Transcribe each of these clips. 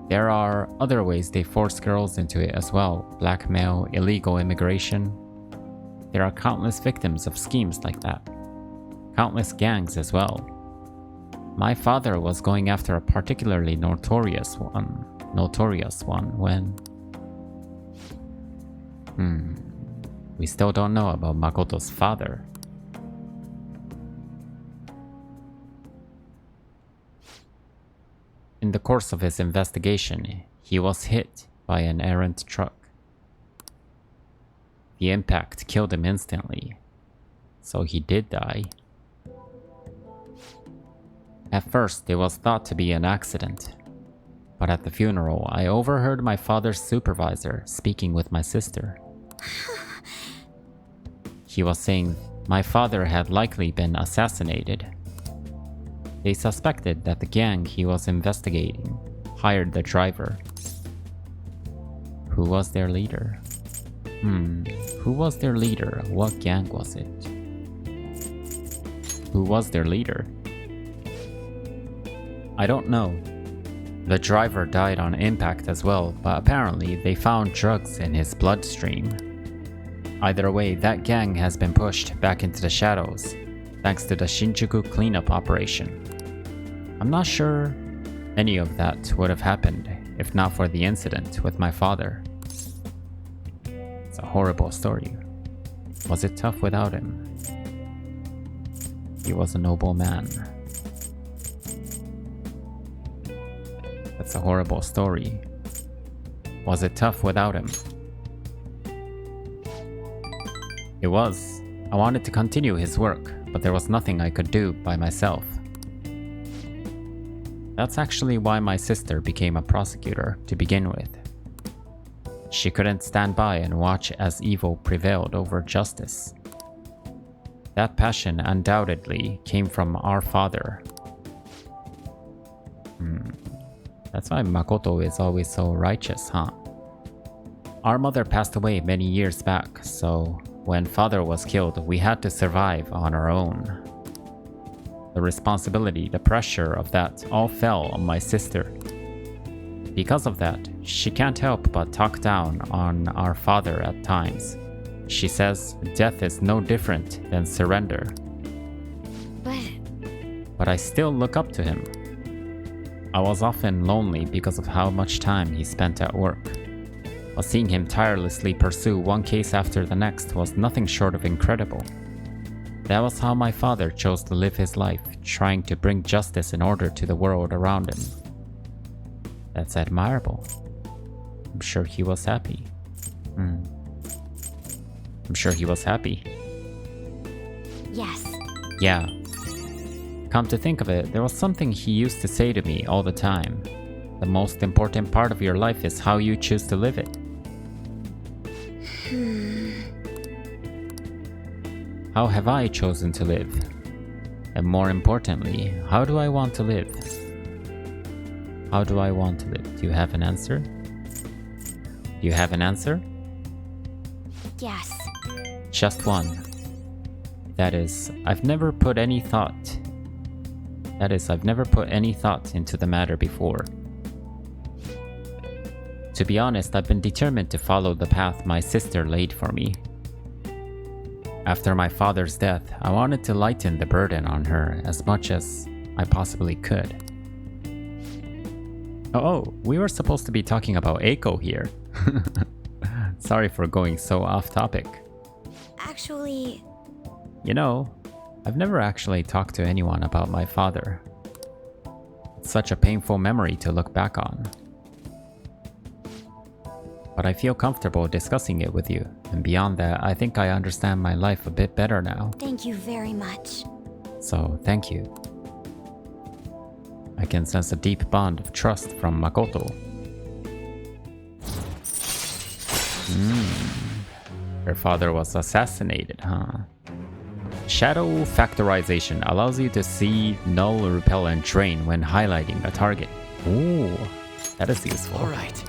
There are other ways they force girls into it as well. Blackmail, illegal immigration. There are countless victims of schemes like that. Countless gangs as well. My father was going after a particularly notorious one when... We still don't know about Makoto's father. In the course of his investigation, he was hit by an errant truck. The impact killed him instantly, so he did die. At first, it was thought to be an accident, but at the funeral, I overheard my father's supervisor speaking with my sister. He was saying my father had likely been assassinated. They suspected that the gang he was investigating hired the driver. Who was their leader? Who was their leader? What gang was it? Who was their leader? I don't know. The driver died on impact as well, but apparently they found drugs in his bloodstream. Either way, that gang has been pushed back into the shadows, thanks to the Shinjuku cleanup operation. I'm not sure any of that would have happened if not for the incident with my father. It's a horrible story. Was it tough without him? He was a noble man. That's a horrible story. Was it tough without him? It was. I wanted to continue his work, but there was nothing I could do by myself. That's actually why my sister became a prosecutor to begin with. She couldn't stand by and watch as evil prevailed over justice. That passion undoubtedly came from our father. That's why Makoto is always so righteous, huh? Our mother passed away many years back, so when father was killed, we had to survive on our own. The responsibility, the pressure of that all fell on my sister. Because of that, she can't help but talk down on our father at times. She says death is no different than surrender. But I still look up to him. I was often lonely because of how much time he spent at work. But seeing him tirelessly pursue one case after the next was nothing short of incredible. That was how my father chose to live his life, trying to bring justice and order to the world around him. That's admirable. I'm sure he was happy. I'm sure he was happy. Yes. Yeah. Come to think of it, there was something he used to say to me all the time. The most important part of your life is how you choose to live it. How have I chosen to live? And more importantly, how do I want to live? How do I want to live? Do you have an answer? Do you have an answer? Yes. Just one. That is, I've never put any thought into the matter before. To be honest, I've been determined to follow the path my sister laid for me. After my father's death, I wanted to lighten the burden on her as much as I possibly could. Oh, we were supposed to be talking about Eiko here. Sorry for going so off topic. Actually... You know, I've never actually talked to anyone about my father. It's such a painful memory to look back on. But I feel comfortable discussing it with you, and beyond that, I think I understand my life a bit better now. Thank you very much. So, thank you. I can sense a deep bond of trust from Makoto. Her father was assassinated, huh? Shadow factorization allows you to see, null, repel, and drain when highlighting a target. Ooh, that is useful. Alright.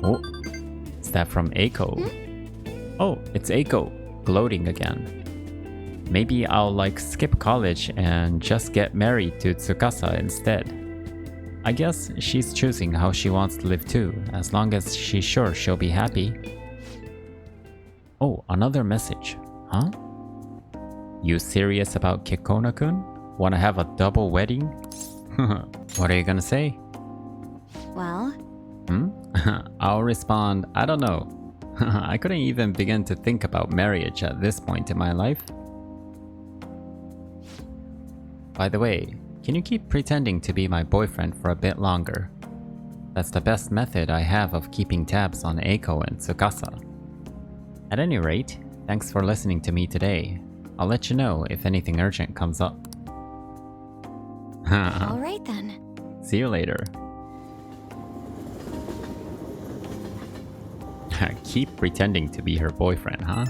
Oh, is that from Eiko? Oh, it's Eiko, gloating again. Maybe I'll like skip college and just get married to Tsukasa instead. I guess she's choosing how she wants to live too, as long as she's sure she'll be happy. Oh, another message. Huh? You serious about Kitkona-kun? Wanna have a double wedding? What are you gonna say? Well, I'll respond, I don't know. I couldn't even begin to think about marriage at this point in my life. By the way, can you keep pretending to be my boyfriend for a bit longer? That's the best method I have of keeping tabs on Eiko and Tsukasa. At any rate, thanks for listening to me today. I'll let you know if anything urgent comes up. alright then. See you later. Keep pretending to be her boyfriend, huh?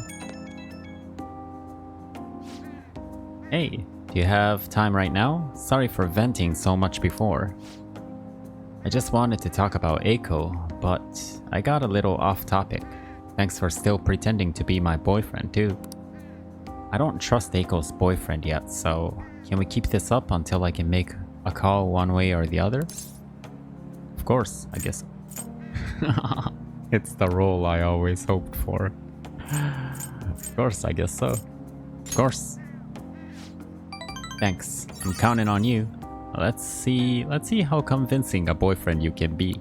Hey, do you have time right now? Sorry for venting so much before. I just wanted to talk about Eiko, but I got a little off topic. Thanks for still pretending to be my boyfriend too. I don't trust Eiko's boyfriend yet, so can we keep this up until I can make a call one way or the other? Of course, I guess. It's the role I always hoped for. Of course, I guess so. Of course. Thanks. I'm counting on you. Let's see how convincing a boyfriend you can be.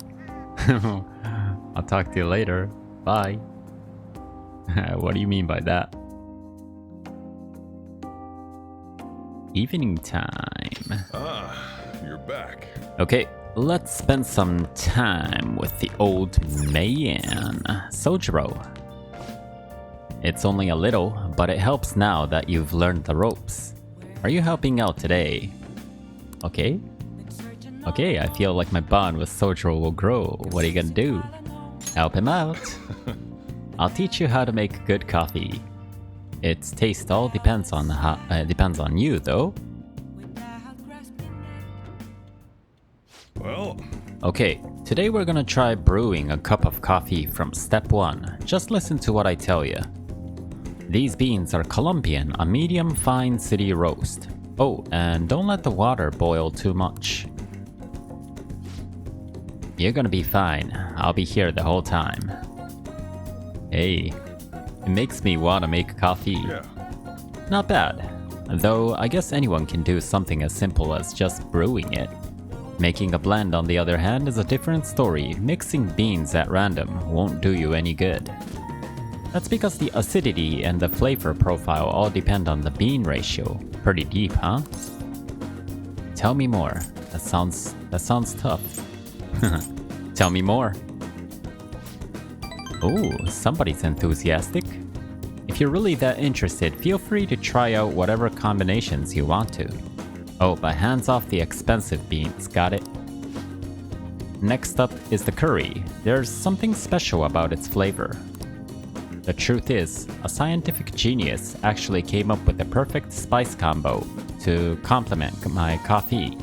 I'll talk to you later. Bye. What do you mean by that? Evening time. Ah, you're back. Okay, let's spend some time with the old man, Sojiro. It's only a little, but it helps now that you've learned the ropes. Are you helping out today? Okay. Okay, I feel like my bond with Sojiro will grow. What are you gonna do? Help him out. I'll teach you how to make good coffee. Its taste all depends on you, though. Well, Okay, today we're gonna try brewing a cup of coffee from step 1. Just listen to what I tell you. These beans are Colombian, a medium fine city roast. Oh, and don't let the water boil too much. You're gonna be fine. I'll be here the whole time. Hey, it makes me wanna make coffee. yeah. Not bad. Though I guess anyone can do something as simple as just brewing it. Making a blend, on the other hand, is a different story. Mixing beans at random won't do you any good. That's because the acidity and the flavor profile all depend on the bean ratio. Pretty deep, huh? Tell me more. That sounds tough. Tell me more. Oh, somebody's enthusiastic. If you're really that interested, feel free to try out whatever combinations you want to. Oh, but hands off the expensive beans, got it? Next up is the curry. There's something special about its flavor. The truth is, a scientific genius actually came up with the perfect spice combo to complement my coffee.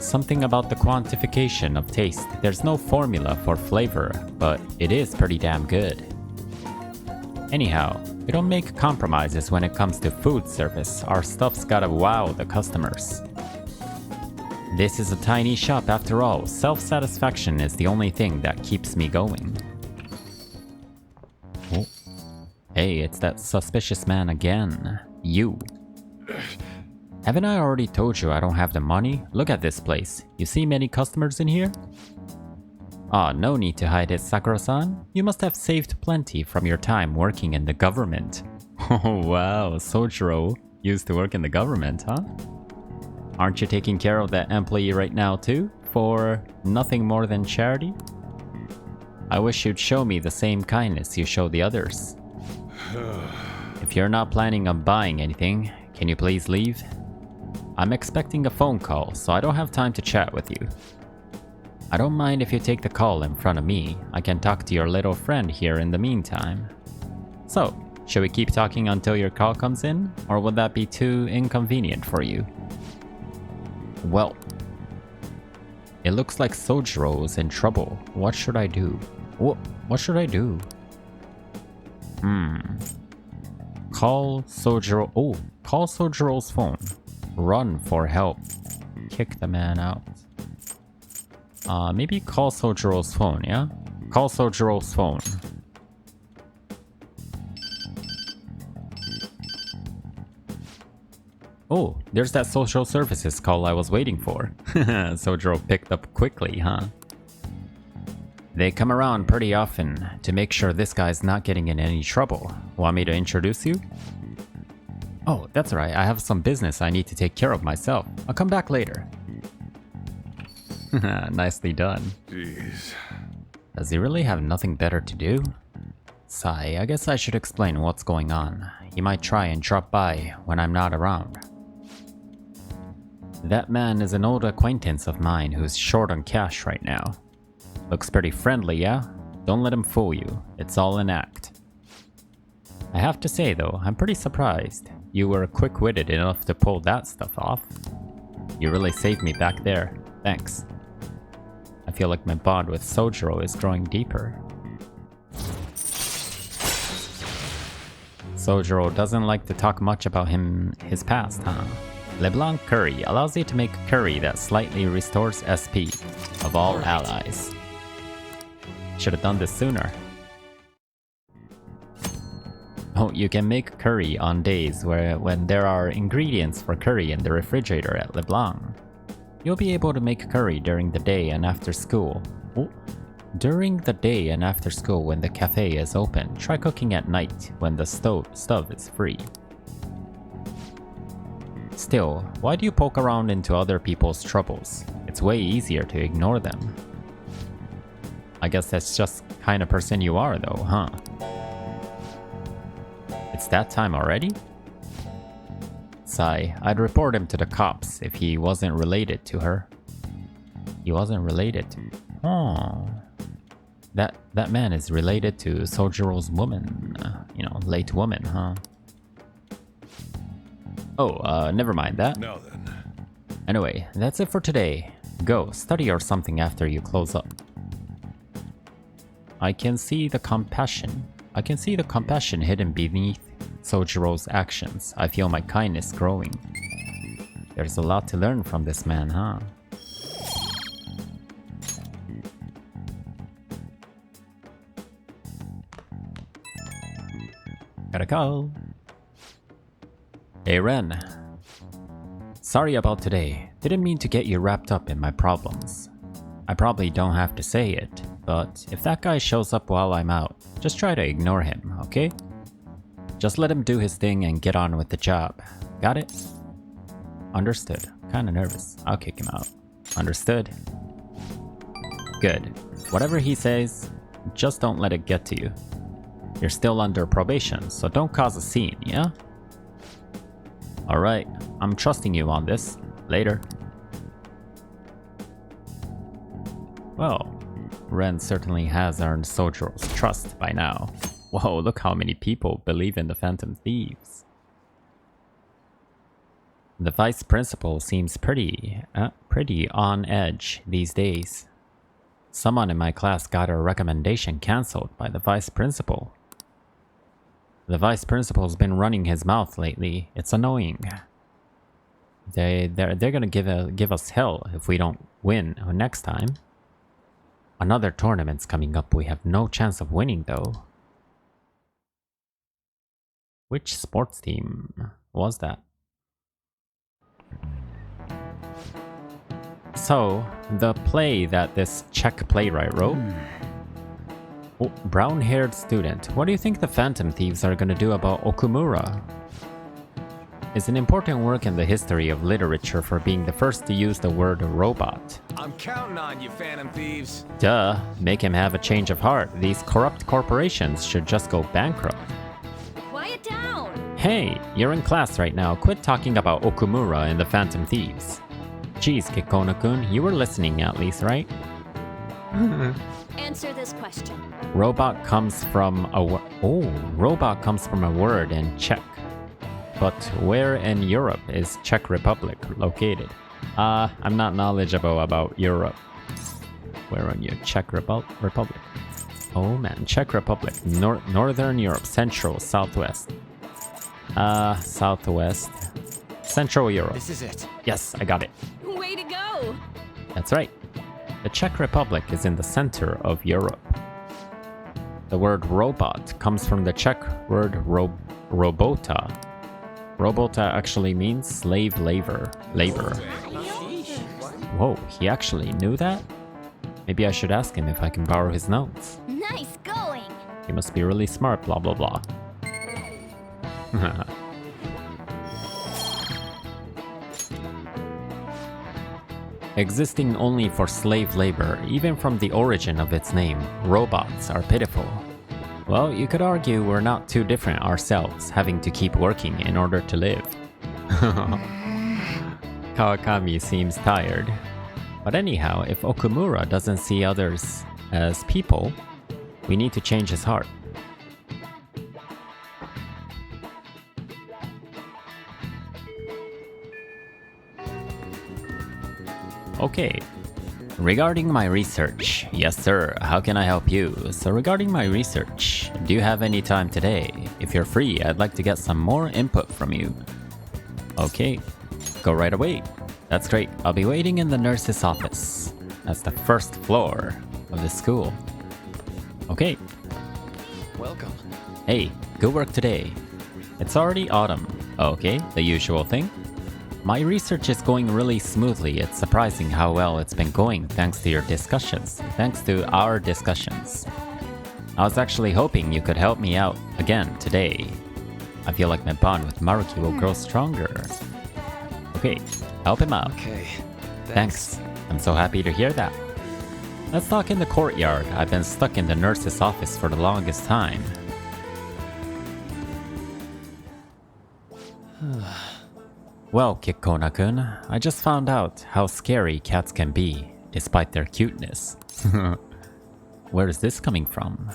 Something about the quantification of taste. There's no formula for flavor, but it is pretty damn good. Anyhow, we don't make compromises when it comes to food service. Our stuff's gotta wow the customers. This is a tiny shop after all. Self-satisfaction is the only thing that keeps me going. Oh. Hey, it's that suspicious man again. You. Haven't I already told you I don't have the money? Look at this place. You see many customers in here? Ah, no need to hide it, Sakura-san. You must have saved plenty from your time working in the government. Oh wow, Sojiro used to work in the government, huh? Aren't you taking care of that employee right now too? For nothing more than charity? I wish you'd show me the same kindness you show the others. If you're not planning on buying anything, can you please leave? I'm expecting a phone call, so I don't have time to chat with you. I don't mind if you take the call in front of me. I can talk to your little friend here in the meantime. So, should we keep talking until your call comes in? Or would that be too inconvenient for you? Well, it looks like Sojiro is in trouble. What should I do? What should I do? Call Sojiro. Oh, call Sojiro's phone. Run for help. Kick the man out. Maybe call Sojiro's phone, yeah? Call Sojiro's phone. Oh, there's that social services call I was waiting for. Sojiro picked up quickly, huh? They come around pretty often to make sure this guy's not getting in any trouble. Want me to introduce you? Oh, that's right. I have some business I need to take care of myself. I'll come back later. Nicely done. Jeez. Does he really have nothing better to do? Sigh, I guess I should explain what's going on. He might try and drop by when I'm not around. That man is an old acquaintance of mine who's short on cash right now. Looks pretty friendly, yeah? Don't let him fool you. It's all an act. I have to say though, I'm pretty surprised. You were quick-witted enough to pull that stuff off. You really saved me back there. Thanks. I feel like my bond with Sojiro is growing deeper. Sojiro doesn't like to talk much about his past, huh? LeBlanc curry allows you to make curry that slightly restores SP of all allies. Should have done this sooner. Oh, you can make curry on days when there are ingredients for curry in the refrigerator at LeBlanc. You'll be able to make curry during the day and after school. Oh, during the day and after school when the cafe is open, try cooking at night when the stove is free. Still, why do you poke around into other people's troubles? It's way easier to ignore them. I guess that's just the kind of person you are though, huh? It's that time already? Sigh, I'd report him to the cops if he wasn't related to her. He wasn't related to... Oh... That man is related to Sojiro's woman. Late woman, huh? Oh, never mind that. Now then. Anyway, that's it for today. Go, study or something after you close up. I can see the compassion hidden beneath Sojiro's actions. I feel my kindness growing. There's a lot to learn from this man, huh? Gotta go. Hey Ren. Sorry about today. Didn't mean to get you wrapped up in my problems. I probably don't have to say it, but if that guy shows up while I'm out, just try to ignore him, okay? Just let him do his thing and get on with the job. Got it? Understood. Kinda nervous. I'll kick him out. Understood. Good. Whatever he says, just don't let it get to you. You're still under probation, so don't cause a scene, yeah? Alright, I'm trusting you on this. Later. Well, Ren certainly has earned Sojiro's trust by now. Whoa, look how many people believe in the Phantom Thieves. The vice principal seems pretty on edge these days. Someone in my class got a recommendation cancelled by the vice principal. The vice principal's been running his mouth lately. It's annoying. They're gonna give us hell if we don't win next time. Another tournament's coming up. We have no chance of winning though. Which sports team was that? So, the play that this Czech playwright wrote. Oh, brown-haired student. What do you think the Phantom Thieves are gonna do about Okumura? It's an important work in the history of literature for being the first to use the word robot. I'm counting on you, Phantom Thieves. Duh, make him have a change of heart. These corrupt corporations should just go bankrupt. Quiet down! Hey, you're in class right now. Quit talking about Okumura and the Phantom Thieves. Jeez, Kitkona-kun, you were listening at least, right? Answer this question. Robot comes from a word in Czech. But where in Europe is Czech Republic located? I'm not knowledgeable about Europe. Where on your Czech Republic? Oh man, Czech Republic, Northern Europe, Central, Southwest. Southwest. Central Europe. This is it. Yes, I got it. Way to go! That's right. The Czech Republic is in the center of Europe. The word robot comes from the Czech word robota. Robota actually means slave labor. Whoa, he actually knew that? Maybe I should ask him if I can borrow his notes. Nice going! He must be really smart, blah blah blah. Existing only for slave labor, even from the origin of its name, robots are pitiful. Well, you could argue we're not too different ourselves, having to keep working in order to live. Kawakami seems tired. But anyhow, if Okumura doesn't see others as people, we need to change his heart. Okay. Regarding my research, yes sir, how can I help you? So regarding my research, do you have any time today? If you're free, I'd like to get some more input from you. Okay, go right away. That's great, I'll be waiting in the nurse's office. That's the first floor of the school. Okay. Welcome. Hey, good work today. It's already autumn. Okay, the usual thing. My research is going really smoothly. It's surprising how well it's been going thanks to your discussions. Thanks to our discussions. I was actually hoping you could help me out again today. I feel like my bond with Maruki will grow stronger. Okay, help him out. Okay. Thanks. I'm so happy to hear that. Let's talk in the courtyard. I've been stuck in the nurse's office for the longest time. Well, Kitkona-kun, I just found out how scary cats can be, despite their cuteness. Where is this coming from?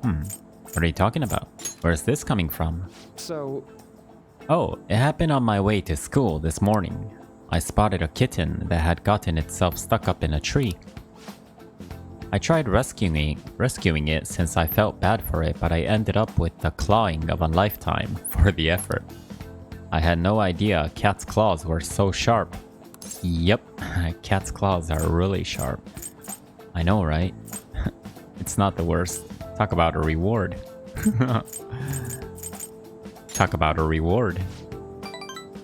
What are you talking about? Where is this coming from? So... Oh, it happened on my way to school this morning. I spotted a kitten that had gotten itself stuck up in a tree. I tried rescuing it since I felt bad for it, but I ended up with the clawing of a lifetime for the effort. I had no idea cat's claws were so sharp. Yep, cat's claws are really sharp. I know, right? It's not the worst. Talk about a reward. Talk about a reward.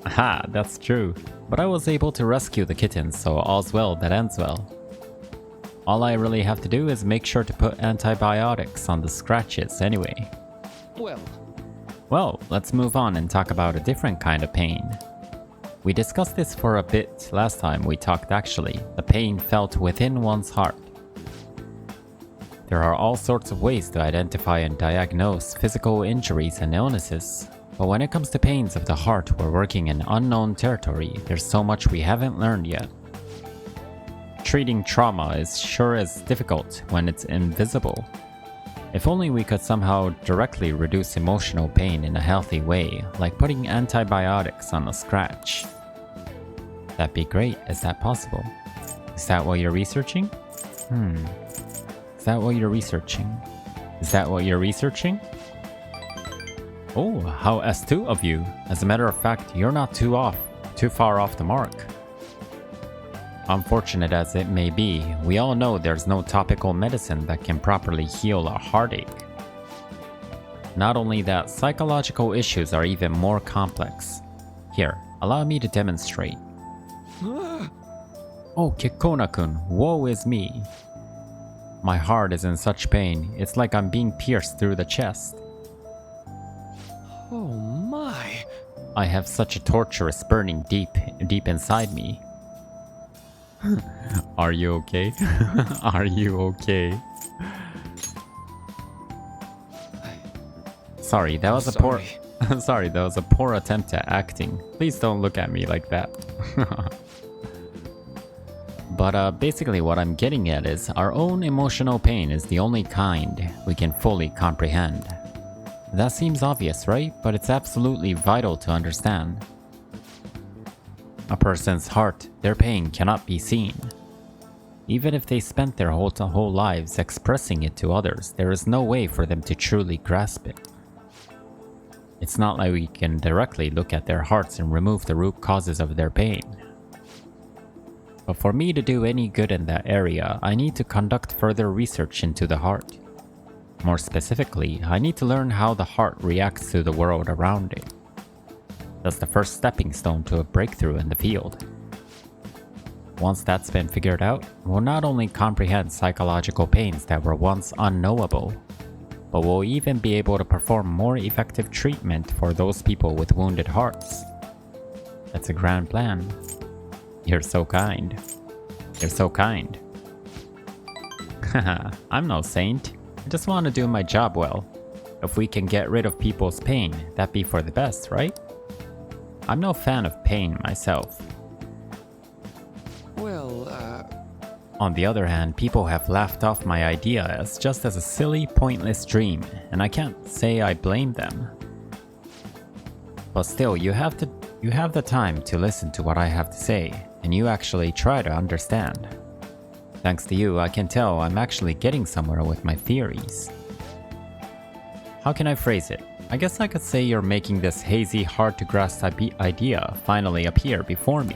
Aha, that's true. But I was able to rescue the kitten, so all's well that ends well. All I really have to do is make sure to put antibiotics on the scratches anyway. Well, let's move on and talk about a different kind of pain. We discussed this for a bit last time we talked actually, the pain felt within one's heart. There are all sorts of ways to identify and diagnose physical injuries and illnesses, but when it comes to pains of the heart, we're working in unknown territory. There's so much we haven't learned yet. Treating trauma is sure as difficult when it's invisible. If only we could somehow directly reduce emotional pain in a healthy way, like putting antibiotics on a scratch. That'd be great. Is that possible? Is that what you're researching? Is that what you're researching? Is that what you're researching? Oh, how astute of you. As a matter of fact, you're not too far off the mark. Unfortunate as it may be, we all know there's no topical medicine that can properly heal a heartache. Not only that, psychological issues are even more complex. Here, allow me to demonstrate. Oh, Kitkona-kun, woe is me. My heart is in such pain, it's like I'm being pierced through the chest. Oh my. I have such a torturous burning deep inside me. Are you okay? Are you okay? Sorry, that was a poor... Sorry, that was a poor attempt at acting. Please don't look at me like that. But basically what I'm getting at is our own emotional pain is the only kind we can fully comprehend. That seems obvious, right? But it's absolutely vital to understand. A person's heart, their pain cannot be seen. Even if they spent their whole lives expressing it to others, there is no way for them to truly grasp it. It's not like we can directly look at their hearts and remove the root causes of their pain. But for me to do any good in that area, I need to conduct further research into the heart. More specifically, I need to learn how the heart reacts to the world around it. That's the first stepping stone to a breakthrough in the field. Once that's been figured out, we'll not only comprehend psychological pains that were once unknowable, but we'll even be able to perform more effective treatment for those people with wounded hearts. That's a grand plan. You're so kind. You're so kind. Haha, I'm no saint. I just want to do my job well. If we can get rid of people's pain, that'd be for the best, right? I'm no fan of pain myself. Well, On the other hand, people have laughed off my idea as just as a silly, pointless dream, and I can't say I blame them. But still, you have the time to listen to what I have to say, and you actually try to understand. Thanks to you, I can tell I'm actually getting somewhere with my theories. How can I phrase it? I guess I could say you're making this hazy, hard-to-grasp idea finally appear before me.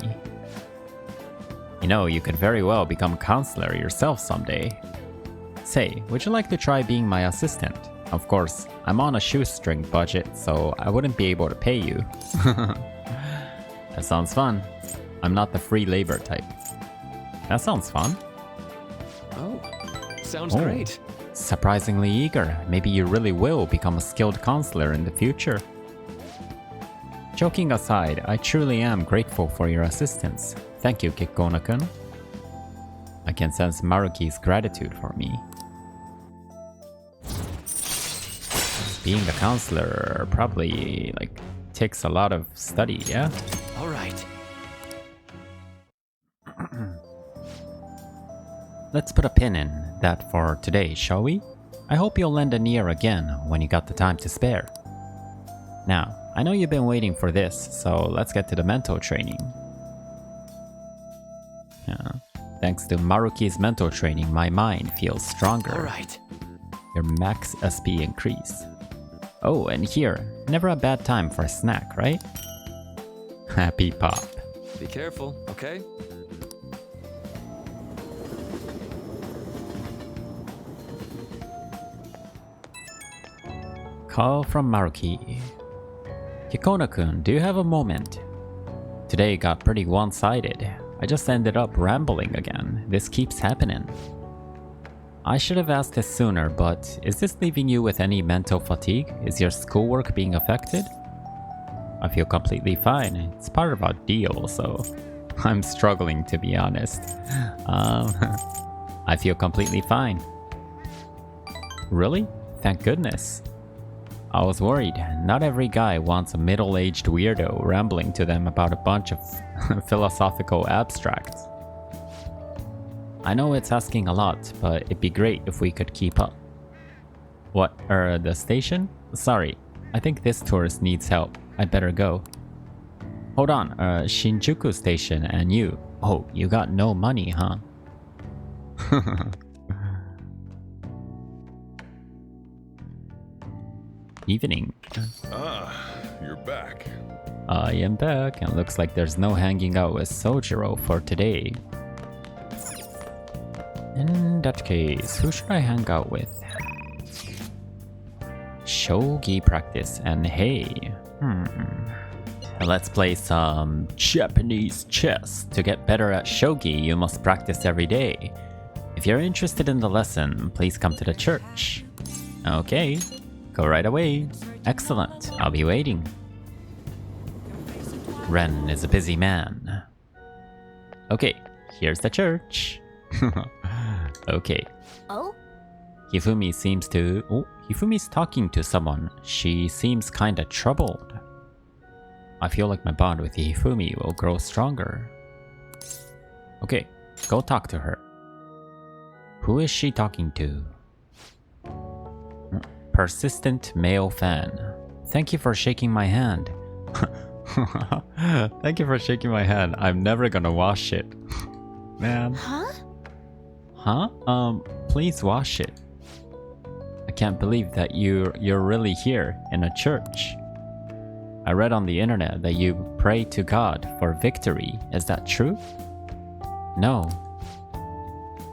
You know, you could very well become a counselor yourself someday. Say, would you like to try being my assistant? Of course, I'm on a shoestring budget, so I wouldn't be able to pay you. That sounds fun. I'm not the free labor type. That sounds fun. oh, sounds great. Surprisingly eager. Maybe you really will become a skilled counselor in the future. Joking aside, I truly am grateful for your assistance. Thank you, Kitkona-kun. I can sense Maruki's gratitude for me. Being a counselor probably takes a lot of study, yeah? All right. Let's put a pin in that for today, shall we? I hope you'll lend an ear again when you got the time to spare. Now, I know you've been waiting for this, so let's get to the mental training. Thanks to Maruki's mental training, my mind feels stronger. All right. Your max SP increase. Oh, and here, never a bad time for a snack, right? Happy Pop. Be careful, okay? Call from Maruki. Kitkona-kun, do you have a moment? Today got pretty one-sided. I just ended up rambling again. This keeps happening. I should have asked this sooner, but is this leaving you with any mental fatigue? Is your schoolwork being affected? I feel completely fine. It's part of our deal, so I'm struggling, to be honest. I feel completely fine. Really? Thank goodness. I was worried. Not every guy wants a middle-aged weirdo rambling to them about a bunch of philosophical abstracts. I know it's asking a lot, but it'd be great if we could keep up. What, the station? Sorry, I think this tourist needs help. I'd better go. Hold on, Shinjuku station and you. Oh, you got no money, huh? Evening. Ah, you're back. I am back, and looks like there's no hanging out with Sojiro for today. In that case, who should I hang out with? Shogi practice, and hey, let's play some Japanese chess. To get better at shogi, you must practice every day. If you're interested in the lesson, please come to the church. Okay, go right away. Excellent, I'll be waiting. Ren is a busy man. Okay, here's the church. Okay. Oh? Hifumi's talking to someone. She seems kinda troubled. I feel like my bond with Hifumi will grow stronger. Okay, go talk to her. Who is she talking to? Persistent male fan. Thank you for shaking my hand. Thank you for shaking my hand. I'm never gonna wash it. Man. Huh? Huh? Please wash it. I can't believe that you're really here in a church. I read on the internet that you pray to God for victory. Is that true? No.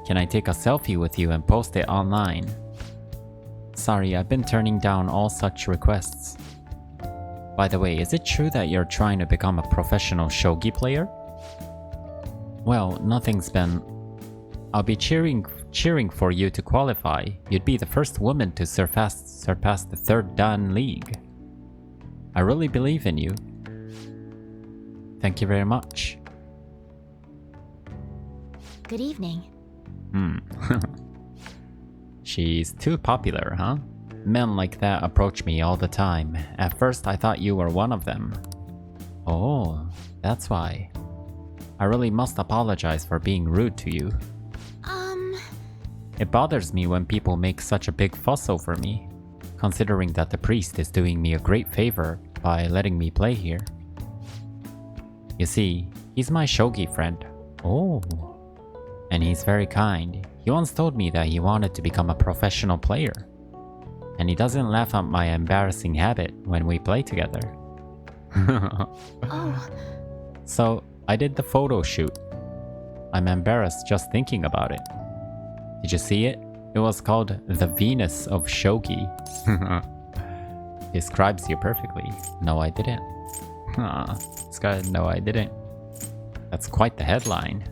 Can I take a selfie with you and post it online? Sorry, I've been turning down all such requests. By the way, is it true that you're trying to become a professional shogi player? Well, nothing's been... I'll be cheering for you to qualify. You'd be the first woman to surpass the 3rd Dan League. I really believe in you. Thank you very much. Good evening. She's too popular, huh? Men like that approach me all the time. At first I thought you were one of them. Oh, that's why. I really must apologize for being rude to you. It bothers me when people make such a big fuss over me, considering that the priest is doing me a great favor by letting me play here. You see, he's my shogi friend. Oh. And he's very kind. He once told me that he wanted to become a professional player. And he doesn't laugh at my embarrassing habit when we play together. Oh. So, I did the photo shoot. I'm embarrassed just thinking about it. Did you see it? It was called The Venus of Shogi. Describes you perfectly. No, I didn't. This guy, no, I didn't. That's quite the headline.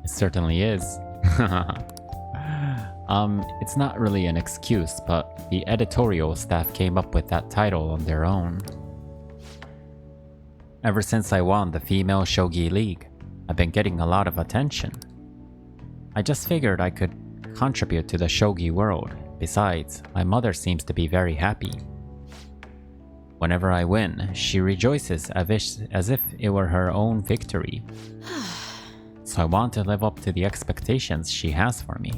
It certainly is. It's not really an excuse, but the editorial staff came up with that title on their own. Ever since I won the Female Shogi League, I've been getting a lot of attention. I just figured I could contribute to the shogi world. Besides, my mother seems to be very happy. Whenever I win, she rejoices as if it were her own victory. So I want to live up to the expectations she has for me.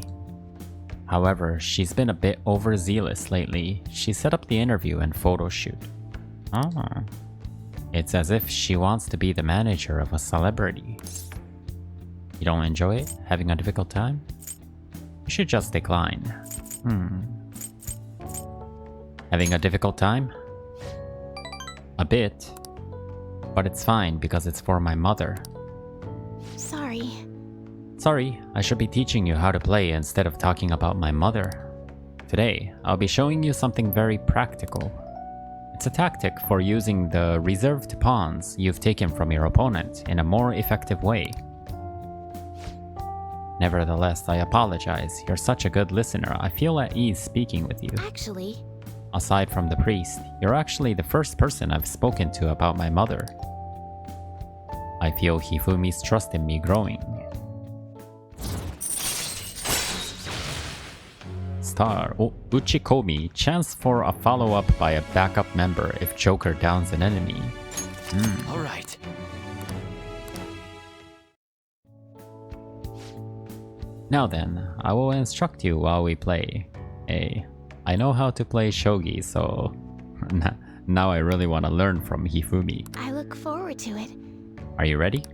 However, she's been a bit overzealous lately. She set up the interview and photo shoot. It's as if she wants to be the manager of a celebrity. You don't enjoy it? Having a difficult time? You should just decline. Having a difficult time? A bit. But it's fine because it's for my mother. Sorry. Sorry, I should be teaching you how to play instead of talking about my mother. Today, I'll be showing you something very practical. It's a tactic for using the reserved pawns you've taken from your opponent in a more effective way. Nevertheless, I apologize. You're such a good listener. I feel at ease speaking with you. Actually... Aside from the priest, you're actually the first person I've spoken to about my mother. I feel Hifumi's trust in me growing. Star. Oh, Uchikomi. Chance for a follow-up by a backup member if Joker downs an enemy. All right. Now then, I will instruct you while we play. I know how to play shogi, so now I really want to learn from Hifumi. I look forward to it. Are you ready?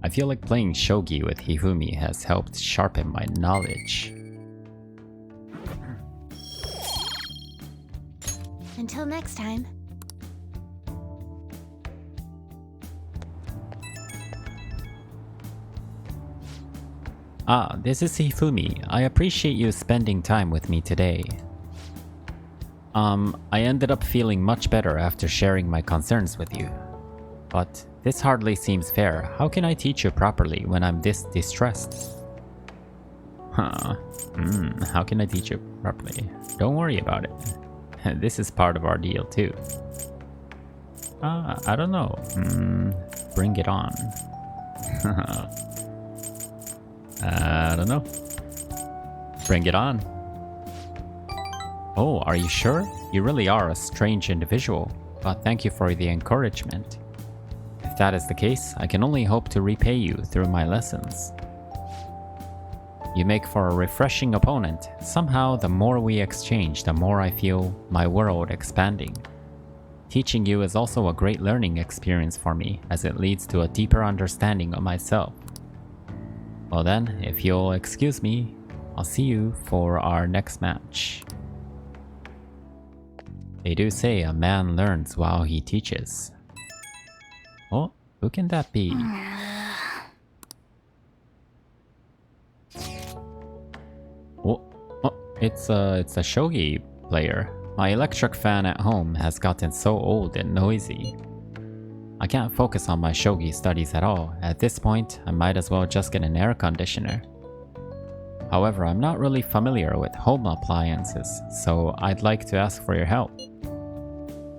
I feel like playing shogi with Hifumi has helped sharpen my knowledge. Until next time. Ah, this is Hifumi. I appreciate you spending time with me today. I ended up feeling much better after sharing my concerns with you. But this hardly seems fair. How can I teach you properly when I'm this distressed? How can I teach you properly? Don't worry about it. This is part of our deal too. I don't know. Bring it on. I don't know. Bring it on. Oh, are you sure? You really are a strange individual, but thank you for the encouragement. If that is the case, I can only hope to repay you through my lessons. You make for a refreshing opponent. Somehow, the more we exchange, the more I feel my world expanding. Teaching you is also a great learning experience for me, as it leads to a deeper understanding of myself. Well then, if you'll excuse me, I'll see you for our next match. They do say a man learns while he teaches. Oh, who can that be? Oh, it's a shogi player. My electric fan at home has gotten so old and noisy. I can't focus on my shogi studies at all. At this point, I might as well just get an air conditioner. However, I'm not really familiar with home appliances, so I'd like to ask for your help.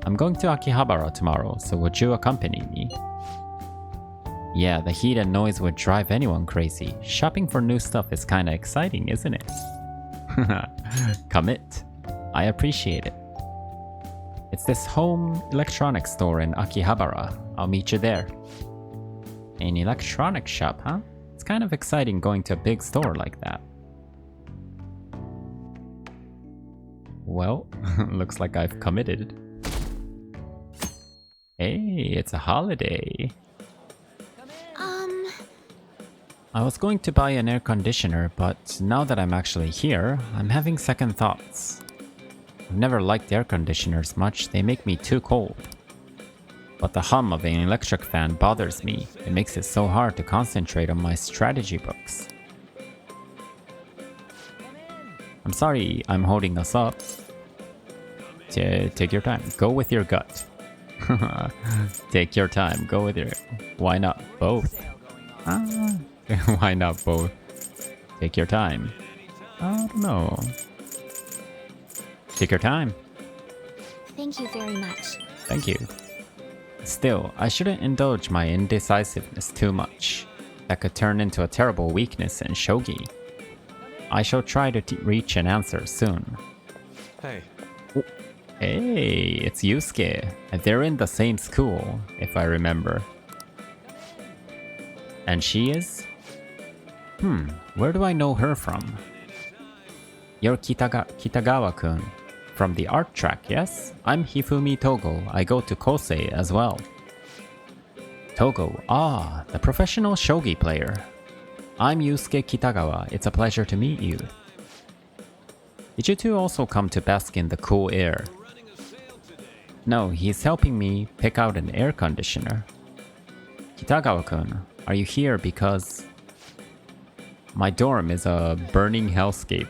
I'm going to Akihabara tomorrow, so would you accompany me? Yeah, the heat and noise would drive anyone crazy. Shopping for new stuff is kinda exciting, isn't it? Commit. I appreciate it. It's this home electronics store in Akihabara. I'll meet you there. An electronics shop, huh? It's kind of exciting going to a big store like that. Well, looks like I've committed. Hey, it's a holiday. I was going to buy an air conditioner, but now that I'm actually here, I'm having second thoughts. I've never liked air conditioners much, they make me too cold. But the hum of an electric fan bothers me. It makes it so hard to concentrate on my strategy books. I'm sorry I'm holding us up. Take your time. Go with your gut. Take your time. Go with your... Why not both? Why not both? Take your time. I don't know. Take your time. Thank you very much. Thank you. Still, I shouldn't indulge my indecisiveness too much. That could turn into a terrible weakness in shogi. I shall try to reach an answer soon. Hey. Oh. Hey, it's Yusuke. They're in the same school, if I remember. And she is? Where do I know her from? You're Kitagawa-kun. From the art track, yes? I'm Hifumi Togo. I go to Kosei as well. Togo, the professional shogi player. I'm Yusuke Kitagawa. It's a pleasure to meet you. Did you two also come to bask in the cool air? No, he's helping me pick out an air conditioner. Kitagawa-kun, are you here because... My dorm is a burning hellscape.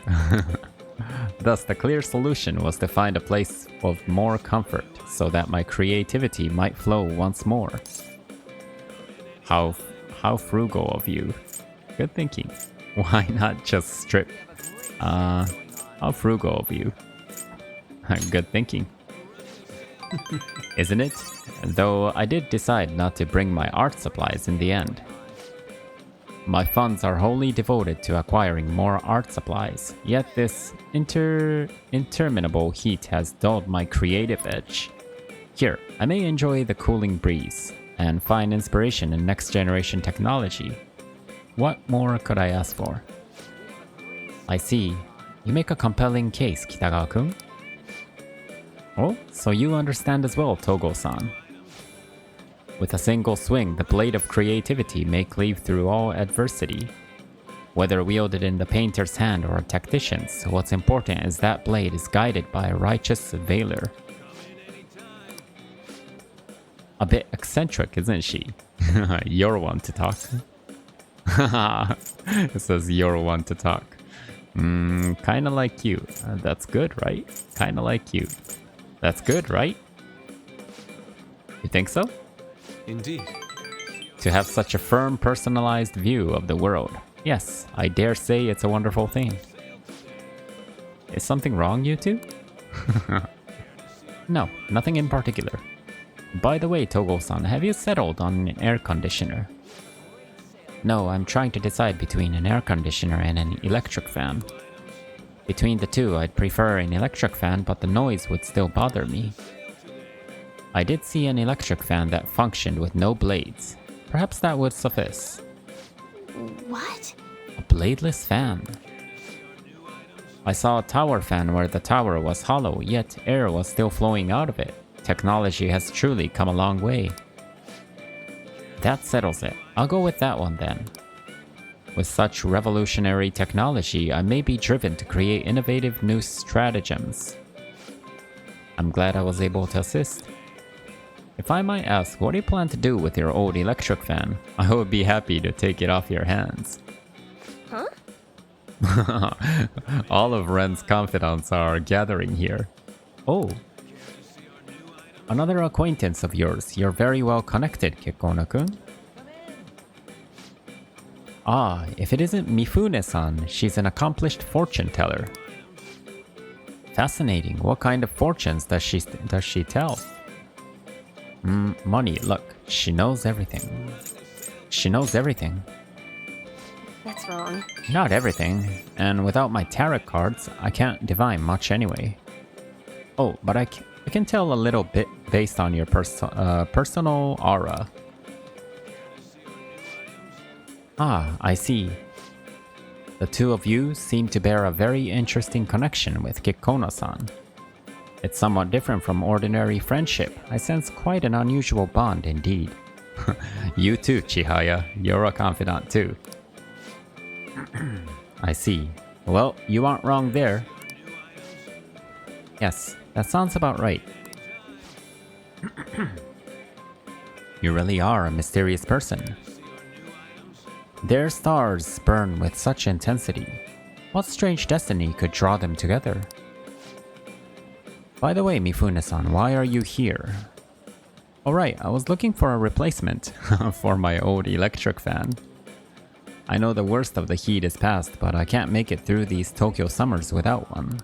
Thus, the clear solution was to find a place of more comfort so that my creativity might flow once more. How frugal of you. Good thinking. Why not just strip? How frugal of you. Good thinking. Isn't it? Though I did decide not to bring my art supplies in the end. My funds are wholly devoted to acquiring more art supplies, yet this interminable heat has dulled my creative edge. Here, I may enjoy the cooling breeze and find inspiration in next-generation technology. What more could I ask for? I see. You make a compelling case, Kitagawa-kun. Oh, so you understand as well, Togo-san. With a single swing, the blade of creativity may cleave through all adversity. Whether wielded in the painter's hand or a tactician's, what's important is that blade is guided by a righteous veiler. A bit eccentric, isn't she? You're one to talk. It says you're one to talk. Kinda like you. That's good, right? Kinda like you. That's good, right? You think so? Indeed. To have such a firm, personalized view of the world. Yes, I dare say it's a wonderful thing. Is something wrong, you two? No, nothing in particular. By the way, Togo-san, have you settled on an air conditioner? No, I'm trying to decide between an air conditioner and an electric fan. Between the two, I'd prefer an electric fan, but the noise would still bother me. I did see an electric fan that functioned with no blades. Perhaps that would suffice. What? A bladeless fan. I saw a tower fan where the tower was hollow, yet air was still flowing out of it. Technology has truly come a long way. That settles it. I'll go with that one then. With such revolutionary technology, I may be driven to create innovative new stratagems. I'm glad I was able to assist. If I might ask, what do you plan to do with your old electric fan? I would be happy to take it off your hands. Huh? All of Ren's confidants are gathering here. Oh. Another acquaintance of yours. You're very well connected, Kitkona-kun. Ah, if it isn't Mifune-san, she's an accomplished fortune teller. Fascinating. What kind of fortunes does she tell? Money, look. She knows everything. She knows everything. That's wrong. Not everything. And without my tarot cards, I can't divine much anyway. Oh, but I can tell a little bit based on your personal aura. Ah, I see. The two of you seem to bear a very interesting connection with Kitkona-san. It's somewhat different from ordinary friendship. I sense quite an unusual bond indeed. You too, Chihaya. You're a confidant too. I see. Well, you aren't wrong there. Yes, that sounds about right. You really are a mysterious person. Their stars burn with such intensity. What strange destiny could draw them together? By the way, Mifune-san, why are you here? Alright, I was looking for a replacement for my old electric fan. I know the worst of the heat is past, but I can't make it through these Tokyo summers without one.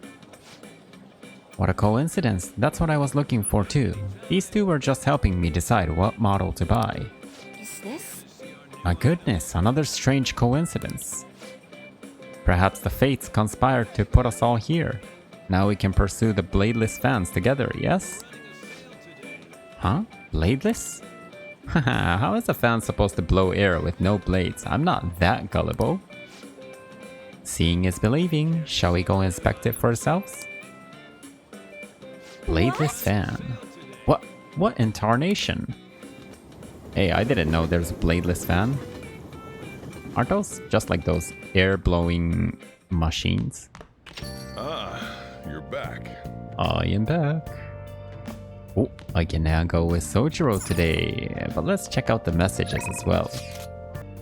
What a coincidence, that's what I was looking for too. These two were just helping me decide what model to buy. Is this? My goodness, another strange coincidence. Perhaps the fates conspired to put us all here. Now we can pursue the bladeless fans together, yes? Huh? Bladeless? Haha, how is a fan supposed to blow air with no blades? I'm not that gullible. Seeing is believing. Shall we go inspect it for ourselves? Bladeless fan. What in tarnation? Hey, I didn't know there's a bladeless fan. Aren't those just like those air-blowing machines? Ah, you're back. I am back. Oh, I can now go with Sojiro today, but let's check out the messages as well.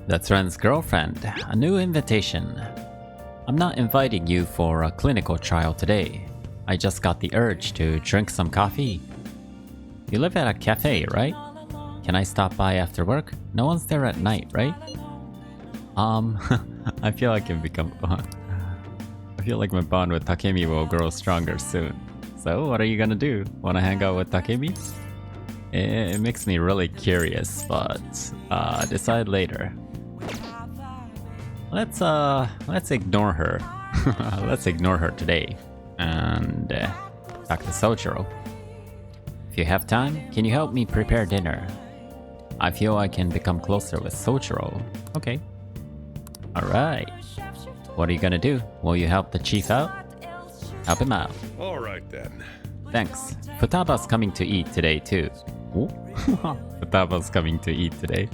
That's Ren's girlfriend. A new invitation. I'm not inviting you for a clinical trial today. I just got the urge to drink some coffee. You live at a cafe, right? Can I stop by after work? No one's there at night, right? I feel I can become... I feel like my bond with Takemi will grow stronger soon. So, what are you gonna do? Wanna hang out with Takemi? It makes me really curious, but decide later. Let's ignore her. Let's ignore her today. And talk to Sojiro. If you have time, can you help me prepare dinner? I feel I can become closer with Sojiro. Okay. Alright. What are you gonna do? Will you help the chief out? Help him out. All right then. Thanks. Futaba's coming to eat today too. Ooh. Futaba's coming to eat today.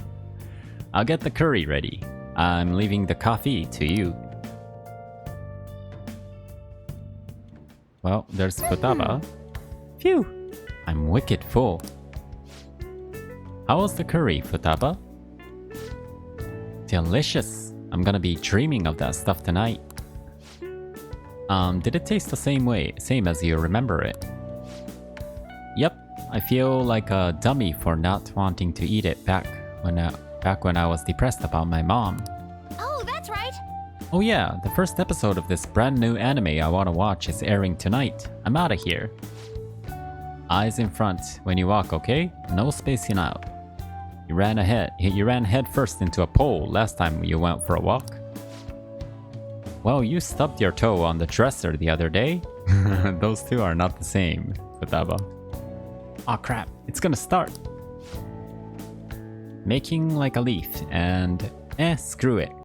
I'll get the curry ready. I'm leaving the coffee to you. Well, there's Futaba. Phew! I'm wicked full. How was the curry, Futaba? Delicious. I'm gonna be dreaming of that stuff tonight. Did it taste the same as you remember it? Yep, I feel like a dummy for not wanting to eat it back when I was depressed about my mom. Oh, that's right. Oh yeah, the first episode of this brand new anime I want to watch is airing tonight. I'm out of here. Eyes in front when you walk, okay? No spacing out. You ran head first into a pole last time you went for a walk. Well, you stubbed your toe on the dresser the other day. Those two are not the same, Futaba. Aw crap, it's gonna start. Making like a leaf and screw it.